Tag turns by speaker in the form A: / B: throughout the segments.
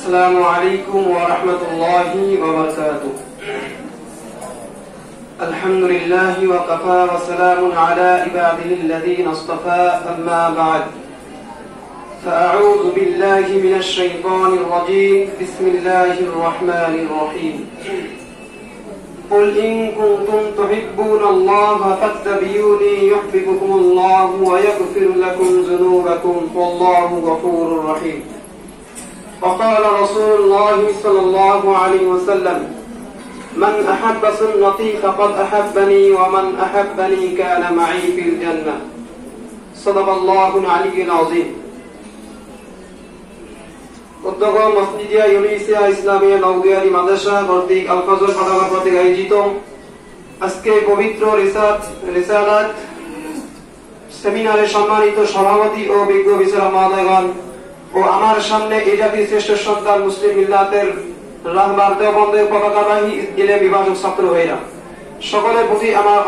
A: السلام عليكم ورحمة الله وبركاته. الحمد لله وكفى وسلام على عباده الذين اصطفى أما بعد فأعوذ بالله من الشيطان الرجيم بسم الله الرحمن الرحيم قل إن كنتم تحبون الله فاتبعوني يحببكم الله ويغفر لكم ذنوبكم والله غفور رحيم. وقال رسول الله صلى الله عليه وسلم من أحب سنتي فقد أحبني ومن أحبني كان معي في الجنة. صدق الله العلي العظيم. উদ্যোগ মসজিদিয়া ইউনিসিয়া ইসলামিয়া নওগাঁরি মাদ্রাসা কর্তৃক আল ফজর ফাটাওয়া কর্তৃক আয়োজিত আজকে পবিত্র রিসালাত সেমিনারে সম্মানিত সভাপতি ও বিজ্ঞ বিচারক মহোদয়গণ ও আমার সামনে এই জাতির শ্রেষ্ঠ সন্তান মুসলিম মিল্লাতের রাহবার দেওবন্দের পতাকাবাহী ইলমে বিভাজক ছাত্র ভাইরা, সকলের প্রতি আমার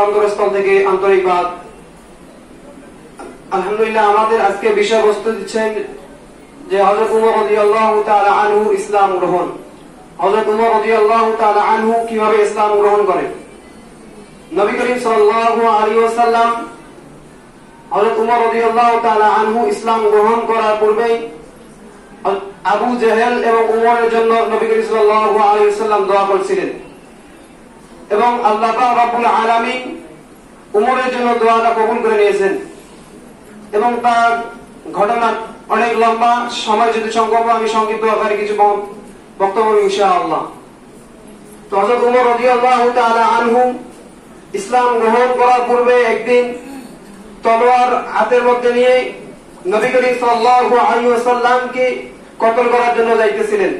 A: অন্তরস্থল থেকে আন্তরিকবাদ। আলহামদুলিল্লাহ, আমাদের আজকে বিষয়বস্তু দিচ্ছেন যে হযরত উমর রাদিয়াল্লাহু তাআলা আনহু ইসলাম গ্রহণ। হযরত উমর রাদিয়াল্লাহু তাআলা আনহু কিভাবে ইসলাম গ্রহণ করেন? নবী করিম সাল্লাল্লাহু আলাইহি ওয়াসাল্লাম হযরত উমর রাদিয়াল্লাহু তাআলা আনহু ইসলাম গ্রহণ করার পূর্বেই আবু জেহেল এবং উমরের জন্য নবী করিম সাল্লাল্লাহু আলাইহি ওয়াসাল্লাম দোয়া করেছিলেন এবং আল্লাহ পাক রব্বুল আলামিন উমরের জন্য দোয়াটা কবুল করে নিয়েছেন। এবং তার ঘটনা অনেক লম্বা, সময় যদি সম্ভব আমি সংক্ষিপ্ত আকারে কিছু বক্তব্য ইনশাআল্লাহ। তো হযরত উমর রাদিয়াল্লাহু তাআলা আনহু ইসলাম গ্রহণ করার পূর্বে একদিন তলোয়ার হাতের মধ্যে নিয়ে নবী করিম সাল্লাল্লাহু আলাইহি ওয়াসাল্লামকে কতল করার জন্য যাইতেছিলেন।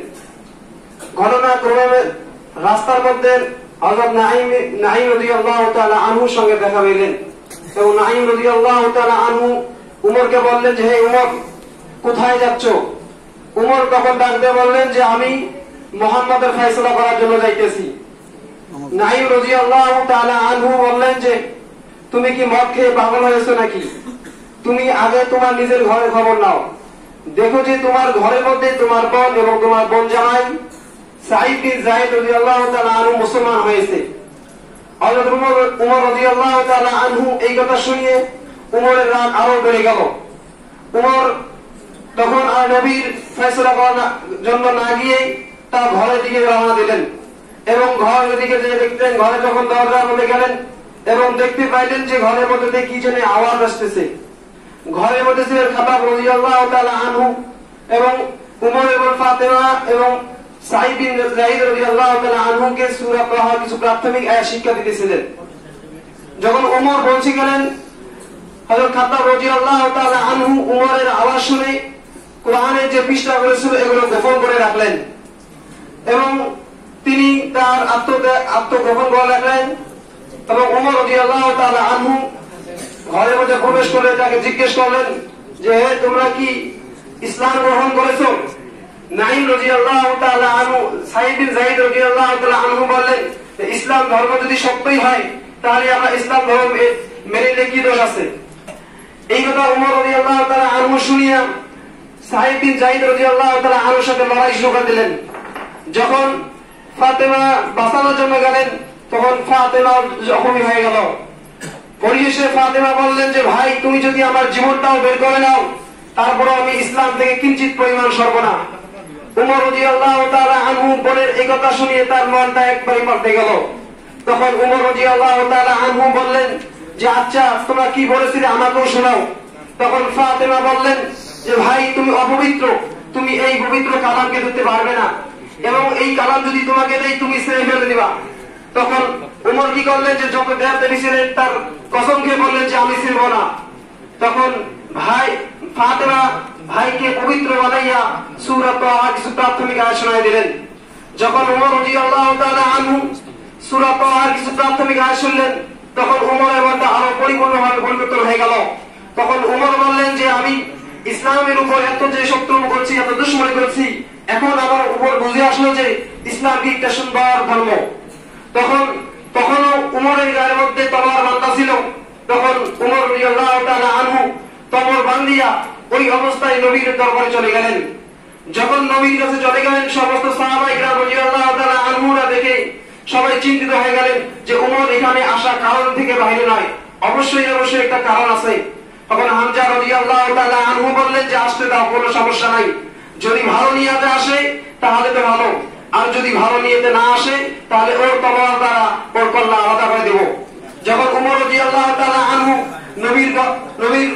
A: ঘটনাক্রমে রাস্তার মধ্যে হযরত নাঈম রাদিয়াল্লাহু তাআলা আনহুর সঙ্গে দেখা হইলেন এবং নাঈম রাদিয়াল্লাহু তাআলা আনহু উমরকে বললেন যে হে উমর, কোথায় যাচ্ছ? উমর তখন ডাক দিয়ে বললেন যে আমি মুহাম্মাদের ফয়সালা করার জন্য যাইতেছি। নাঈম রাদিয়াল্লাহু তাআলা আনহু বললেন যে তুমি কি মদ খেয়ে পাগল হয়েছো নাকি? তুমি আগে তোমার নিজের ঘরের খবর নাও, দেখো যে তোমার ঘরের মধ্যে তোমার বোন এবং তোমার বোন জামাই সাঈদ বিন যায়েদ রাদিয়াল্লাহু তাআলা আনহু মুসলমান হয়েছে। হযরত উমর রাদিয়াল্লাহু তাআলা আনহু এই কথা শুনিয়ে উমরের রাগ আরো বেড়ে গেল। উমর তখন আর নবীর ফয়সালা করার জন্য না গিয়ে তার ঘরের দিকে রওনা দিলেন এবং ঘরের দিকে যে দেখতেন, ঘরে যখন দরজার মধ্যে গেলেন এবং দেখতে পাইলেন যে ঘরের মধ্যে কি যেন আওয়াজ আসতেছে। ঘরের মধ্যে ছিলেন খাতাব রাদিয়াল্লাহু তাআলা আনহু এবং উমর এবং ফাতেমা এবং সাঈদ বিন যায়েদ রাদিয়াল্লাহু তাআলা আনহুকে সূরা তাহা কিছু প্রাথমিক আয়াত শিক্ষা দিতেছিলেন। যখন উমর পৌঁছে গেলেন, হযরত খাতাব রাদিয়াল্লাহু তাআলা আনহু উমরের আওয়াজ শুনে কোরআনের যে পৃষ্ঠাগুলো ছিল এগুলো গোপন করে রাখলেন এবং তিনি তার আত্মগোপন করে রাখলেন এবং উমর রাদিয়াল্লাহু তাআলা আনহু ঘরের মধ্যে প্রবেশ করে তাকে জিজ্ঞেস করলেন যে হে, তোমরা কি ইসলাম গ্রহণ করেছো? নাঈম রাদিয়াল্লাহু তাআলা আনহু সাঈদ বিন যায়েদ রাদিয়াল্লাহু তাআলা আনহু বললেন ইসলাম ধর্ম যদি সত্যই হয় তাহলে আমরা ইসলাম ধর্ম মেনে নিলে কি দোষ আছে? এই কথা উমর রাদিয়াল্লাহু তাআলা আনহু শুনিয়া সাঈদ বিন যায়েদ রাদিয়াল্লাহু তাআলা আনহুর সাথে লড়াই শুরু করে দিলেন। যখন ফাতেমা বাঁচানোর জন্য গেলেন তখন ফাতেমা জখমি হয়ে গেল। পরিশেষে ফাতেমা বললেন যে ভাই, তুমি যদি আমার জীবনটাও বের করে নাও তারপরও আমি ইসলাম থেকে কিঞ্চিত পরিমাণ সরব না। উমর রাদিয়াল্লাহু তাআলা আনহু বোনের এই কথা শুনিয়ে তার মনটা একবারে পাল্টে গেল। তখন উমর রাদিয়াল্লাহু তাআলা আনহু বললেন যে আচ্ছা, তোমরা কি বলেছিলে আমাকেও শোনাও। তখন ফাতেমা বললেন যে ভাই, তুমি অপবিত্র, তুমি এই পবিত্র কালামকে ধরতে পারবে না এবং এই কালাম যদি তোমাকে দেই তুমি ছেড়ে ফেলে দিবা। তখন উমর কি করলেন যে যত দেবদেবী ছিলেন তার কসম খেয়ে বললেন যে আমি ছিড়ব না। তখন ফাতেমা ভাইকে পবিত্র বানাইয়া সূরা তাহা কিছু প্রাথমিক আয়াত শোনায় দিলেন। যখন উমর রাদিয়াল্লাহু তাআলা আনহু সূরা তাহা কিছু প্রাথমিক আয়াত শুনলেন তখন উমরের মনটা আরো পরিপূর্ণভাবে পরিবর্তন হয়ে গেল। তখন উমর বললেন যে আমি ইসলামের উপর এত যে শত্রুতা করছি, এত দুশমনি করছি, এখন আমার উপর বুঝে আসলো যে ইসলাম কি একটা সুন্দর ধর্ম। তখনও উমরের গায়ের মধ্যে তলোয়ার বাঁধা ছিল। তখন উমর রাদিয়াল্লাহু তাআলা আনহু তলোয়ার বাঁধিয়া ওই অবস্থায় নবীর দরবারে চলে গেলেন। যখন নবীর কাছে চলে গেলেন সমস্ত সাহাবায়ে কেরাম রাদিয়াল্লাহু তাআলা আনহুরা দেখে সবাই চিন্তিত হয়ে গেলেন যে ওমর এখানে আসা কারণ থেকে বাইরে নয়, অবশ্যই একটা কারণ আছে। তখন হামজা রাদিয়াল্লাহু তাআলা আনহু বললেন যে আসতে দাও, কোনো সমস্যা নাই, যদি ভালো নিয়তে আসে তাহলে তো ভালো, আর যদি ভালো নিয়তে না আসে তাহলে ওর তলোয়ার দ্বারা ওর কল্লা আলাদা করে দেব। যখন ওমর রাদিয়াল্লাহু তাআলা আনহু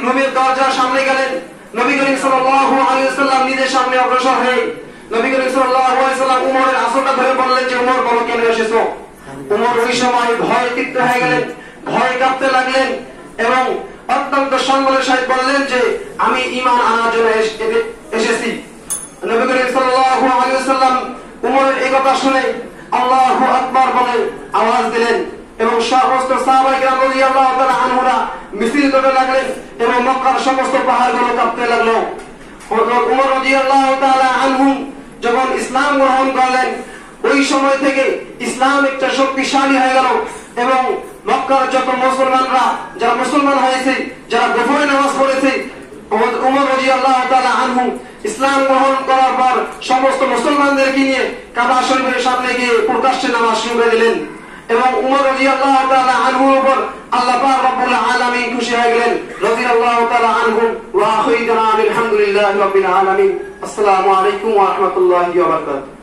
A: নবীর দরজার সামনে গেলেন, নবী করিম সাল্লাল্লাহু আলাইহি ওয়াসাল্লাম নিজের সামনে অগ্রসর হয়ে নবী করিম সাল্লাল্লাহু আলাইহি ওয়াসাল্লাম ওমরের আসলটা ধরে বললেন যে ওমর বলো কেন এসেছো। ওমর ওই সময় ভয়ে তৃপ্ত হয়ে গেলেন, ভয় কাঁপতে লাগলেন এবং অত্যন্ত সম্মানের সহিত বললেন যে আমি ঈমান আনার জন্য এসেছি। নবী করিম সাল্লাল্লাহু আলাইহি ওয়াসাল্লাম ওমরের এই কথা শুনে আল্লাহু আকবার বলে আওয়াজ দিলেন এবং সমস্ত সাহাবায়ে কেরাম রাদিয়াল্লাহু তাআলা আনহুরা মিছিল করতে লাগলেন এবং মক্কার সমস্ত পাহাড়গুলো কাঁপতে লাগলো। ওমর রাদিয়াল্লাহু তাআলা আনহু যখন ইসলাম গ্রহণ করলেন, ওই সময় থেকে ইসলাম একটা শক্তিশালী হয়ে গেল এবং মক্কার যত মুসলমানরা যারা মুসলমান হয়েছে, যারা গোপনে নামাজ পড়েছে, ওমর রাদিয়াল্লাহু তাআলা আনহু ইসলাম গ্রহণ করার পর সমস্ত মুসলমানদেরকে নিয়ে কাবা শরীফের সামনে গিয়ে প্রকাশ্যে নামাজ শুরু করে দিলেন এবং ওমর রাদিয়াল্লাহু তাআলা আনহুর উপর আল্লাহ পাক রব্বুল আলামিন খুশি হয়ে গেলেন রাদিয়াল্লাহু তাআলা আনহু। ওয়া আখিরু দাওয়ানা আলহামদুলিল্লাহি রাব্বিল আলামিন। আসসালামু আলাইকুম ওয়া রাহমাতুল্লাহি ওয়া বারাকাতুহু।